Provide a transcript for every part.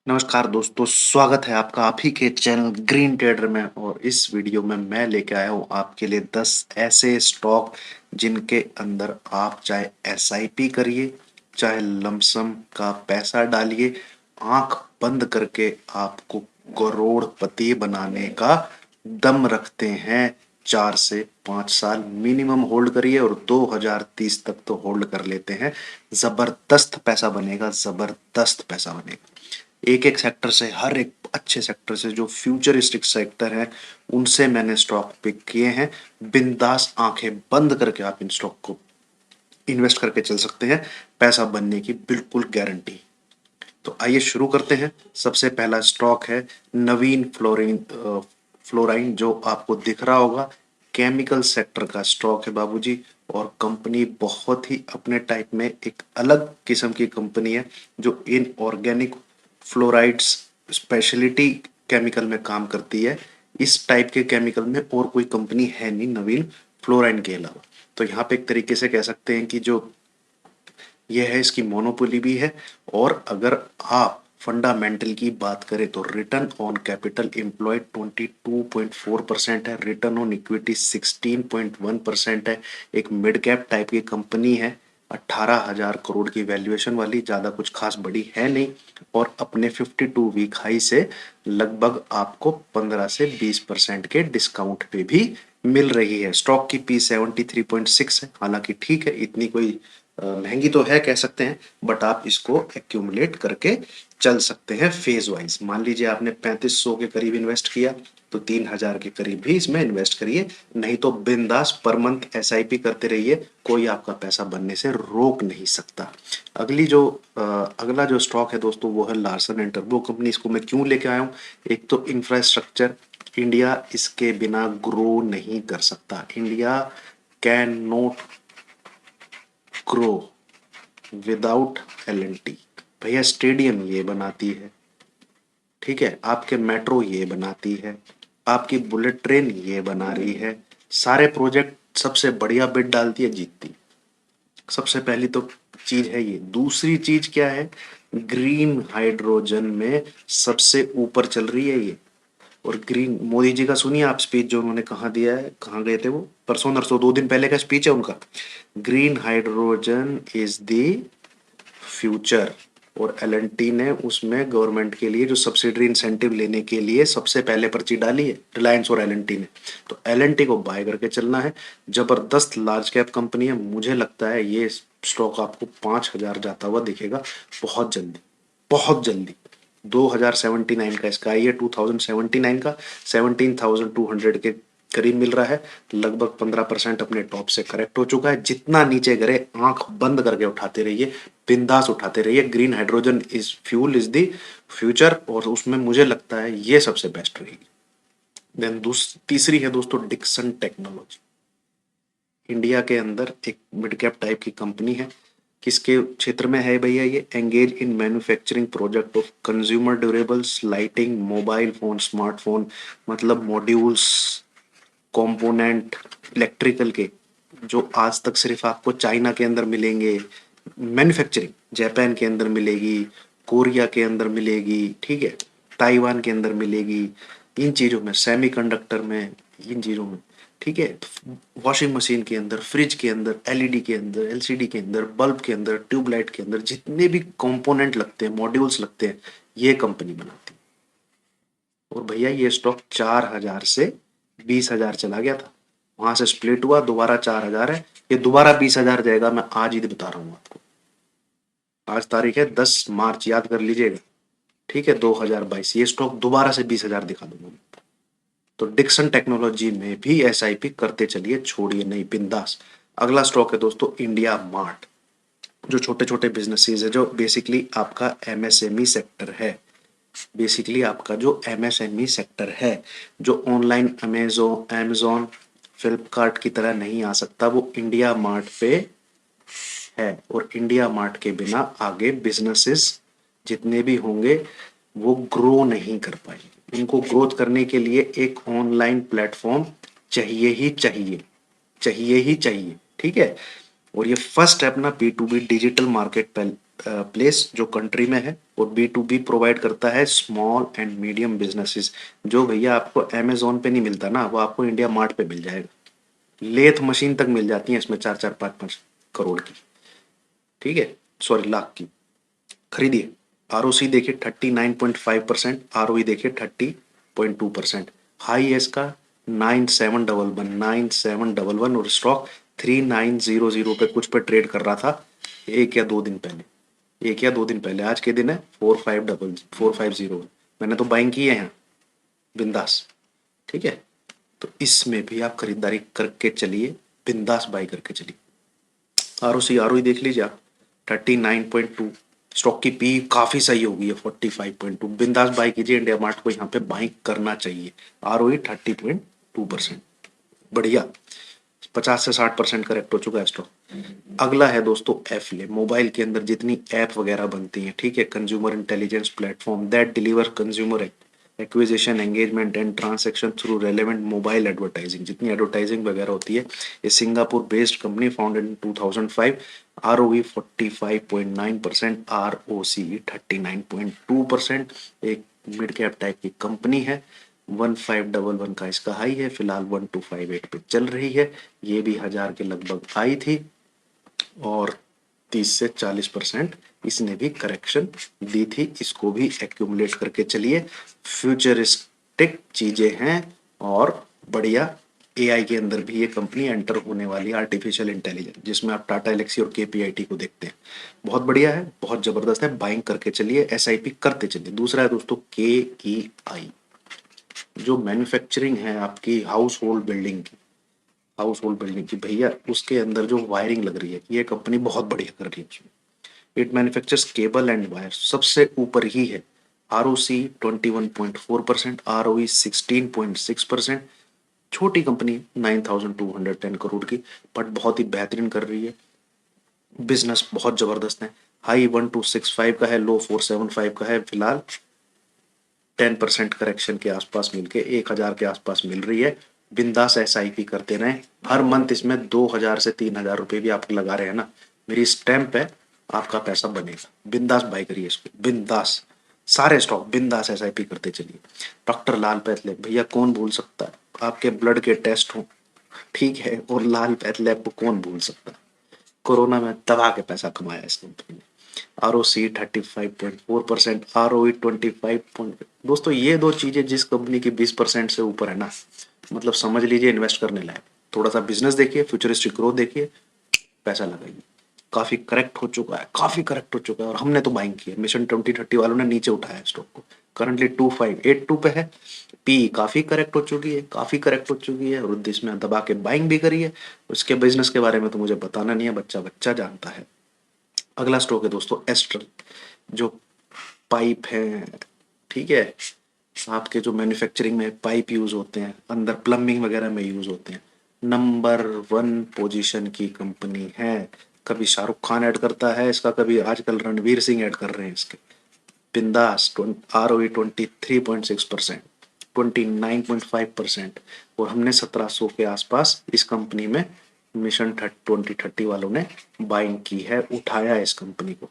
नमस्कार दोस्तों, स्वागत है आपका आप ही के चैनल ग्रीन ट्रेडर में। और इस वीडियो में मैं लेके आया हूँ आपके लिए 10 ऐसे स्टॉक जिनके अंदर आप चाहे एसआईपी करिए, चाहे लमसम का पैसा डालिए, आंख बंद करके आपको करोड़पति बनाने का दम रखते हैं। 4 से 5 साल मिनिमम होल्ड करिए और 2030 तक तो होल्ड कर लेते हैं। जबरदस्त पैसा बनेगा, जबरदस्त पैसा बनेगा। एक एक सेक्टर से, हर एक अच्छे सेक्टर से जो फ्यूचरिस्टिक सेक्टर है उनसे मैंने स्टॉक पिक किए हैं। बिंदास आंखें बंद करके आप इन स्टॉक को इन्वेस्ट करके चल सकते हैं, पैसा बनने की बिल्कुल गारंटी। तो आइए शुरू करते हैं। सबसे पहला स्टॉक है नवीन फ्लोराइन, जो आपको दिख रहा होगा। केमिकल सेक्टर का स्टॉक है बाबूजी। और कंपनी बहुत ही अपने टाइप में एक अलग किस्म की कंपनी है, जो in organic fluorides speciality chemical में काम करती है। इस टाइप के केमिकल में और कोई कंपनी है नहीं नवीन फ्लोराइन के अलावा। तो यहाँ पे एक तरीके से कह सकते हैं कि जो ये है इसकी मोनोपोली भी है। और अगर आप फंडामेंटल की बात करें तो रिटर्न ऑन कैपिटल एम्प्लॉयड 22.4% है, रिटर्न ऑन इक्विटी 16.1% है। एक मिड कैप टाइप की कंपनी है, 18,000 करोड़ की वैल्यूएशन वाली, ज़्यादा कुछ खास बड़ी है नहीं। और अपने 52 वीक हाई से लगभग आपको 15 से 20% के डिस्काउंट पे भी मिल रही है। स्टॉक की पी 73.6 है, हालांकि ठीक है, इतनी कोई महंगी तो है कह सकते हैं, बट आप इसको एक्यूमुलेट करके चल सकते हैं फेज वाइज। मान लीजिए आपने 3500 के करीब इन्वेस्ट किया तो 3000 के करीब भी इसमें इन्वेस्ट करिए, नहीं तो बिंदास पर मंथ एसआईपी करते रहिए, कोई आपका पैसा बनने से रोक नहीं सकता। अगला जो स्टॉक है दोस्तों वो है लार्सन एंड टर्बो कंपनी। इसको मैं क्यों लेके आया हूँ? एक तो इंफ्रास्ट्रक्चर, इंडिया इसके बिना ग्रो नहीं कर सकता। India can not grow without L&T. भैया स्टेडियम ये बनाती है, ठीक है, आपके मेट्रो ये बनाती है, आपकी बुलेट ट्रेन ये बना रही है। सारे प्रोजेक्ट सबसे बढ़िया बिड डालती है, जीतती। सबसे पहली तो चीज है ये। दूसरी चीज क्या है? ग्रीन हाइड्रोजन में सबसे ऊपर चल रही है ये। और ग्रीन, मोदी जी का सुनिए आप स्पीच जो उन्होंने कहाँ दिया है, कहाँ गए थे वो, परसों नरसों 2 दिन पहले का स्पीच है उनका। Green hydrogen is the future. और एलएनटी ने उसमें गवर्नमेंट के लिए जो सब्सिडी इंसेंटिव लेने के लिए सबसे पहले पर्ची डाली है, रिलायंस और एलएनटी ने। तो एलएनटी को बाय करके चलना है। जबरदस्त लार्ज कैप कंपनी है, मुझे लगता है ये स्टॉक आपको 5,000 जाता हुआ दिखेगा बहुत जल्दी, बहुत जल्दी। 2079 का इसका आई है, 2079 का 17,200 के करीब मिल रहा है। लगभग 15% अपने टॉप से करेक्ट हो चुका है। जितना नीचे गिरे आंख बंद करके उठाते रहिए, बिंदास उठाते रहिए। Green hydrogen is fuel is the future, और उसमें मुझे लगता है ये सबसे बेस्ट रहेगी। देन तीसरी है दोस्तों डिक्सन टेक्नोलॉजी। इंडिया के अंदर एक मिड कैप टाइप की कंपनी है। किसके क्षेत्र में है भैया? ये engage in manufacturing project of consumer durables, lighting, mobile phone, smartphone, मतलब मॉड्यूल्स, कंपोनेंट, इलेक्ट्रिकल के, जो आज तक सिर्फ आपको चाइना के अंदर मिलेंगे। मैन्युफैक्चरिंग जापान के अंदर मिलेगी, कोरिया के अंदर मिलेगी, ठीक है, ताइवान के अंदर मिलेगी। इन चीज़ों में, सेमीकंडक्टर में, इन चीज़ों में, ठीक है, वॉशिंग मशीन के अंदर, फ्रिज के अंदर, एलईडी के अंदर, एलसीडी के अंदर, बल्ब के अंदर, ट्यूबलाइट के अंदर, जितने भी कंपोनेंट लगते हैं, मॉड्यूल्स लगते हैं, ये कंपनी बनाती है। और भैया ये स्टॉक 4,000 से 20,000 चला गया था, वहां से स्प्लिट हुआ, दोबारा 4,000 है, ये दोबारा 20,000 जाएगा। मैं आज ही बता रहा हूँ आपको। आज तारीख है 10 मार्च, याद कर लीजिएगा, ठीक है, 2022। ये स्टॉक दोबारा से 20,000 दिखा दूंगा मैं। तो डिक्सन टेक्नोलॉजी में भी एसआईपी करते चलिए, छोड़िए नहीं, बिंदास। अगला स्टॉक है दोस्तों इंडिया मार्ट। जो छोटे छोटे बिजनेसेस है, जो बेसिकली आपका एमएसएमई सेक्टर है, बेसिकली आपका जो एमएसएमई सेक्टर है, जो ऑनलाइन अमेजोन फ्लिपकार्ट की तरह नहीं आ सकता, वो इंडिया मार्ट पे है। और इंडिया मार्ट के बिना आगे बिजनेसेस जितने भी होंगे वो ग्रो नहीं कर पाएंगे। इनको ग्रोथ करने के लिए एक ऑनलाइन प्लेटफॉर्म चाहिए ही चाहिए, चाहिए ही चाहिए, ठीक है। और ये फर्स्ट है अपना B2B डिजिटल मार्केट प्लेस जो कंट्री में है, और B2B प्रोवाइड करता है स्मॉल एंड मीडियम बिजनेसेस। जो भैया आपको अमेजोन पे नहीं मिलता ना, वो आपको इंडिया मार्ट पे मिल जाएगा। लेथ मशीन तक मिल जाती है इसमें 4-4, 5-5 करोड़ की, ठीक है, सॉरी लाख की। खरीदिए। ROC देखिए 39.5%, ROE देखिए 30.2%। हाई है इसका 9711, और स्टॉक 3900 पे कुछ पे ट्रेड कर रहा था एक या दो दिन पहले। आज के दिन है 4500, मैंने तो बाइंग की है यहाँ, बिंदास। ठीक है, तो इसमें भी आप खरीदारी करके चलिए, बिंदास बाई करके चलिए। ROC ROE देख लीजिए आप 39.2। स्टॉक की पी काफी सही हो गई है 45.2। बिंदास बाई कीजिए, इंडिया मार्ट को यहाँ पे बाई करना चाहिए। ROE 30.2%, बढ़िया। 50 से 60% करेक्ट हो चुका है स्टॉक। अगला है दोस्तों एफले। मोबाइल के अंदर जितनी ऐप वगैरह बनती हैं, ठीक है, consumer intelligence platform that deliver consumer acquisition engagement and transaction through relevant mobile advertising, जितनी एडवर्टाइजिंग वगैरह होती है, ये Singapore based company, founded in 2005। ROE 45.9%, ROCE 39.2%। एक मिड कैप टाइप की कंपनी है। 1511 का इसका हाई है, फिलहाल 1258 पे चल रही है। ये भी 1000 के लगभग आई थी, और 30 से 40% इसने भी करेक्शन दी थी। इसको भी एक्यूमुलेट करके चलिए, फ्यूचरिस्टिक चीजें हैं और बढ़िया। AI के अंदर भी ये कंपनी एंटर होने वाली है, आर्टिफिशियल इंटेलिजेंस, जिसमें आप टाटा एलेक्सी और KPIT को देखते हैं। बहुत बढ़िया है, बहुत जबरदस्त है, बाइंग करके चलिए, SIP करते चलिए। दूसरा है दोस्तों KEI, जो मैन्युफैक्चरिंग है आपकी हाउस होल्ड बिल्डिंग की भैया, उसके अंदर जो वायरिंग लग रही है, ये कंपनी बहुत बढ़िया कर रही है। It manufactures cable and wire, सबसे ऊपर ही है। ROC 21.4%, ROE 16.6%। छोटी कंपनी 9210 करोड़ की, बट बहुत ही बेहतरीन कर रही है, बिजनेस बहुत जबरदस्त है। हाई 1265 का है, लो 475 का है, फिलहाल 10% करेक्शन के आसपास मिलके 1000 के आसपास मिल रही है। बिंदास SIP करते रहें, हर मंथ इसमें 2000 से 3000 रुपए भी आप लगा रहे हैं ना, मेरी स्टैंप है, आपका पैसा बनेगा। बिंदास बाई करिए इसको, बिंदास। सारे स्टॉक बिंदास SIP करते चलिए। डॉक्टर लाल पैथले भैया, कौन भूल सकता है, आपके ब्लड के टेस्ट हो, ठीक है, और लाल पैथले को कौन भूल सकता है। कोरोना में दबा के पैसा कमाया इस कंपनी ने। ROC 35.4%, ROE 25 दोस्तों ये दो चीजें जिस कंपनी की 20% से ऊपर है ना, मतलब समझ लीजिए इन्वेस्ट करने लायक। थोड़ा सा बिजनेस देखिए, फ्यूचरिस्टिक ग्रोथ देखिए, पैसा लगाइए। काफी करेक्ट हो चुका है, काफी करेक्ट हो चुका है, और हमने तो बाइंग की है। मिशन 2030 वालों ने नीचे उठाया है स्टॉक को, करंटली 2582 पे है। पी काफी करेक्ट हो चुकी है, काफी करेक्ट हो चुकी है, और इसमें दबा के बाइंग भी करी है। उसके बिजनेस के बारे में तो मुझे बताना नहीं है, बच्चा बच्चा जानता है। अगला स्टॉक है दोस्तों एस्ट्रल, जो पाइप है, ठीक है, आपके जो मैन्युफैक्चरिंग में पाइप यूज होते हैं, अंदर प्लम्बिंग वगैरह में यूज होते हैं, नंबर 1 पोजीशन की कंपनी है। कभी शाहरुख खान ऐड करता है इसका, कभी आजकल रणवीर सिंह ऐड कर रहे हैं इसके। बिंदास। ROE 23.6%, 29.5%, और हमने 1700 के आसपास इस कंपनी में मिशन 2030 वालों ने बाइंग की है, उठाया है इस कंपनी को।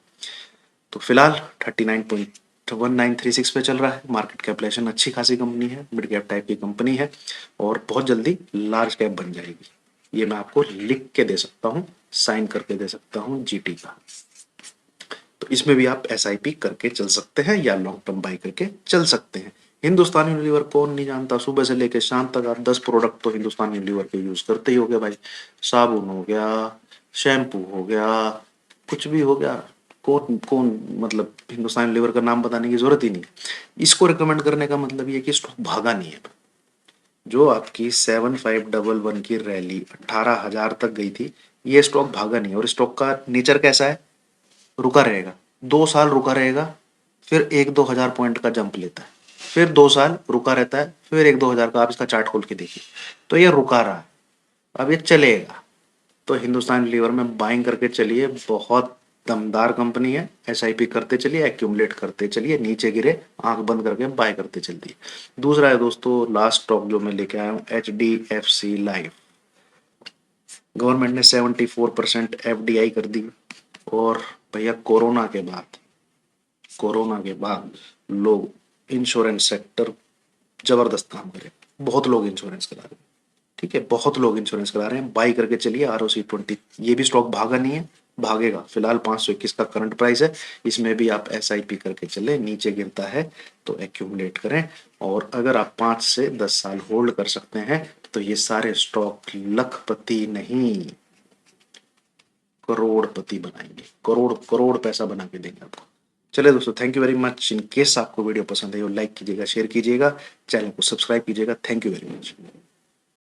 तो फिलहाल 39.1936 पे चल रहा है। मार्केट कैपिटलाइजेशन अच्छी खासी कंपनी है, मिड कैप टाइप की कंपनी है, और बहुत जल्दी लार्ज कैप बन जाएगी। ये मैं आपको लिख के दे सकता हूँ, साइन करके दे सकता हूँ GT का। तो इसमें भी आप SIP करके चल सकते हैं, या लॉन्ग टर्म बाई करके चल सकते हैं। हिंदुस्तान यूनिलीवर कौन नहीं जानता, सुबह से लेकर शाम तक आप 10 प्रोडक्ट तो हिंदुस्तान यूनिलीवर के यूज करते ही हो गए भाई। साबुन हो गया, शैम्पू हो गया, कुछ भी हो गया, कौन कौन मतलब हिंदुस्तान यूनिलीवर का नाम बताने की जरूरत ही नहीं। इसको रिकमेंड करने का मतलब ये कि स्टॉक भागा नहीं है। जो आपकी 7511 की रैली 18,000 तक गई थी, ये स्टॉक भागा नहीं है। और स्टॉक का नेचर कैसा है, रुका रहेगा, 2 साल रुका रहेगा, फिर 1-2 हजार पॉइंट का जंप लेता है, फिर 2 साल रुका रहता है, फिर 1-2 हजार का। आप इसका चार्ट खोल के देखिए, तो ये रुका रहा है, अब ये चलेगा। तो हिंदुस्तान लीवर में बाइंग करके चलिए, बहुत दमदार कंपनी है। SIP करते चलिए, एक्यूमुलेट करते चलिए, नीचे गिरे आंख बंद करके बाय करते चलिए। दूसरा है दोस्तों लास्ट स्टॉक जो मैं लेके आया हूँ HDFC लाइफ। गवर्नमेंट ने 74% एफडीआई कर दी। और भैया कोरोना के बाद लोग इंश्योरेंस सेक्टर जबरदस्त काम करे। बहुत लोग इंश्योरेंस करा रहे हैं। ठीक है, बहुत लोग इंश्योरेंस करा रहे हैं। बाई करके चलिए ROC20। ये भी स्टॉक भागा नहीं है, भागेगा। फिलहाल 521 का करंट प्राइस है। इसमें भी आप SIP करके चले, नीचे गिरता है तो एक्यूमुलेट करें। और अगर आप 5 से 10 साल होल्ड कर सकते हैं तो ये सारे स्टॉक लखपति नहीं, करोड़पति बनाएंगे। करोड़ करोड़ पैसा बना के देंगे आपको। चलिए दोस्तों, thank you very much. In case आपको वीडियो पसंद है, लाइक कीजिएगा, शेयर कीजिएगा, चैनल को सब्सक्राइब कीजिएगा। Thank you very much.